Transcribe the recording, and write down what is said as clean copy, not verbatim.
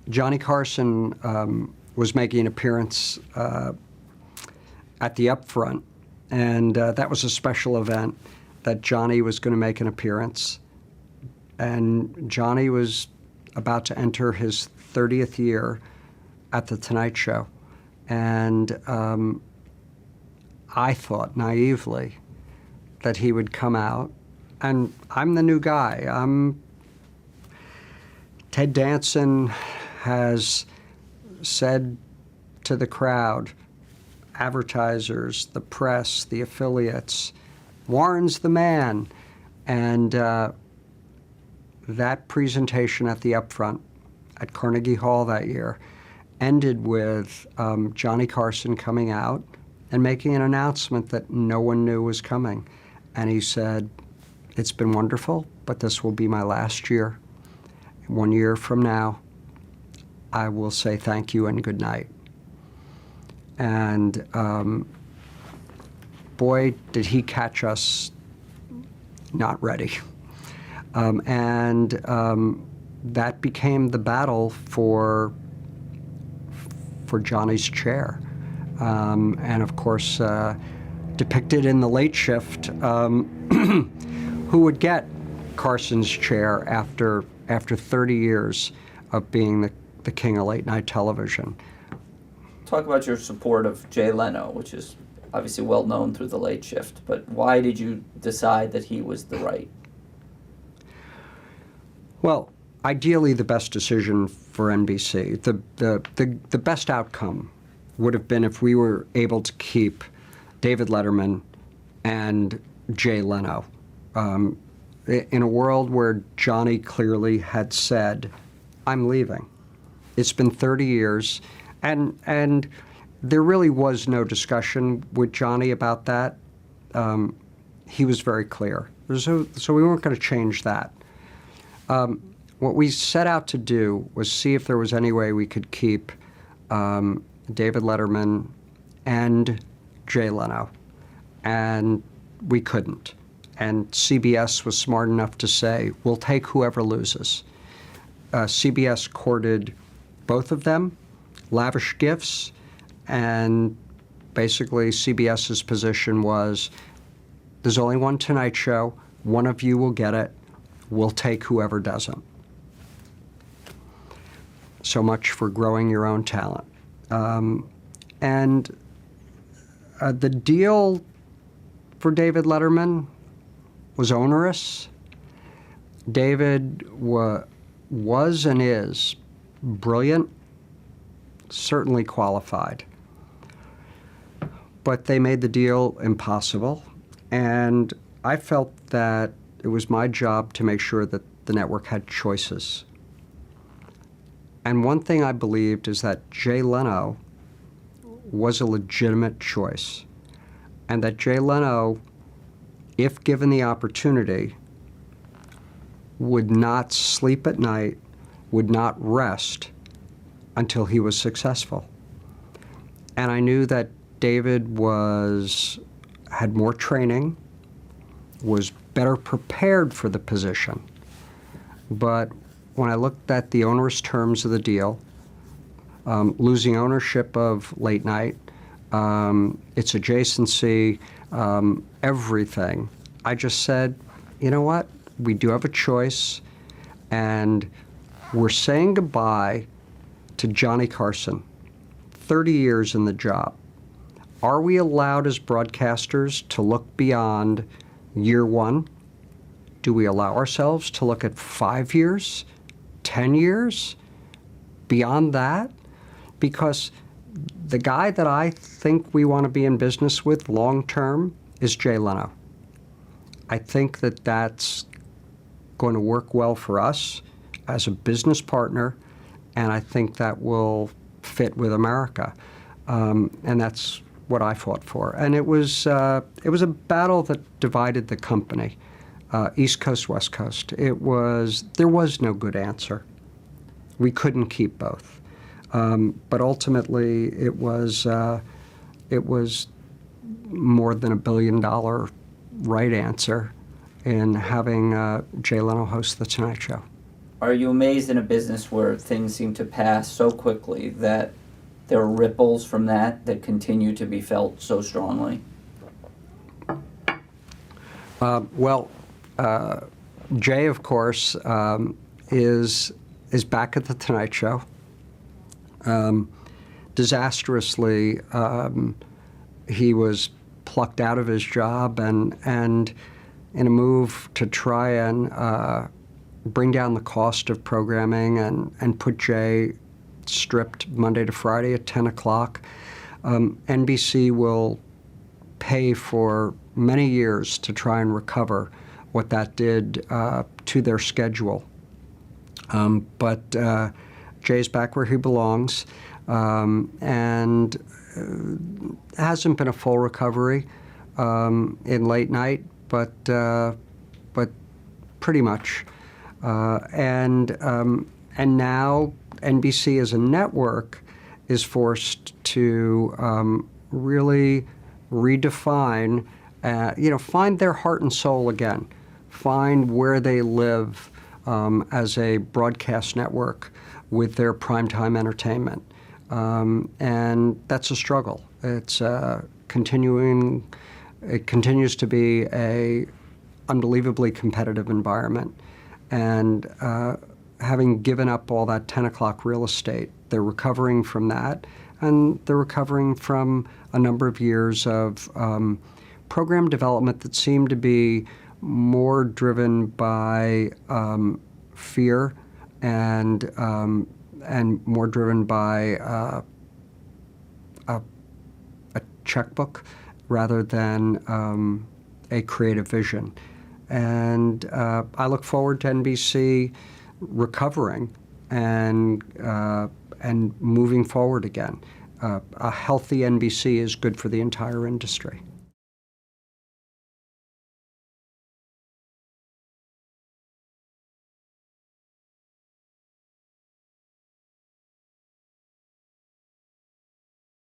Johnny Carson was making an appearance at the Upfront, and that was a special event that Johnny was going to make an appearance. And Johnny was about to enter his 30th year at The Tonight Show. And I thought naively that he would come out, and I'm the new guy. Ted Danson has said to the crowd, advertisers, the press, the affiliates, Warren's the man. And that presentation at the Upfront at Carnegie Hall that year ended with Johnny Carson coming out and making an announcement that no one knew was coming. And he said, it's been wonderful, but this will be my last year. 1 year from now, I will say thank you and good night. And boy, did he catch us not ready. That became the battle for Johnny's chair. And of course, depicted in The Late Shift, who would get Carson's chair after 30 years of being the king of late night television. Talk about your support of Jay Leno, which is obviously well known through The Late Shift, but why did you decide that he was the right? Well, ideally the best decision for NBC. The best outcome would have been if we were able to keep David Letterman and Jay Leno. In a world where Johnny clearly had said, I'm leaving. It's been 30 years, and there really was no discussion with Johnny about that. He was very clear. So we weren't going to change that. What we set out to do was see if there was any way we could keep David Letterman and Jay Leno, and we couldn't. And CBS was smart enough to say, we'll take whoever loses. CBS courted both of them, lavish gifts, and basically CBS's position was, there's only one Tonight Show, one of you will get it, we'll take whoever doesn't. So much for growing your own talent. The deal for David Letterman was onerous. David was and is brilliant, certainly qualified. But they made the deal impossible, and I felt that it was my job to make sure that the network had choices. And one thing I believed is that Jay Leno was a legitimate choice, and that Jay Leno, if given the opportunity, would not sleep at night, would not rest until he was successful. And I knew that David had more training, was better prepared for the position. But when I looked at the onerous terms of the deal, losing ownership of late night, its adjacency, everything, I just said, you know what? We do have a choice, and we're saying goodbye to Johnny Carson, 30 years in the job. Are we allowed as broadcasters to look beyond year one? Do we allow ourselves to look at 5 years, 10 years, beyond that? Because the guy that I think we want to be in business with long term is Jay Leno. I think that that's going to work well for us as a business partner, and I think that will fit with America. And that's what I fought for. And it was a battle that divided the company, East Coast, West Coast. There was no good answer. We couldn't keep both. But ultimately, it was more than $1 billion right answer in having Jay Leno host The Tonight Show. Are you amazed in a business where things seem to pass so quickly that there are ripples from that continue to be felt so strongly? Well, Jay, of course, is back at the Tonight Show. Disastrously, he was plucked out of his job, and in a move to try and bring down the cost of programming and put Jay stripped Monday to Friday at 10 o'clock. NBC will pay for many years to try and recover what that did to their schedule. But Jay's back where he belongs, and hasn't been a full recovery in late night, but pretty much. And now NBC as a network is forced to really redefine, find their heart and soul again, find where they live as a broadcast network with their primetime entertainment. And that's a struggle. It's continuing. It continues to be a unbelievably competitive environment. And having given up all that 10 o'clock real estate, they're recovering from that, and they're recovering from a number of years of program development that seemed to be more driven by fear and more driven by a checkbook rather than a creative vision. And I look forward to NBC recovering and moving forward again. A healthy NBC is good for the entire industry.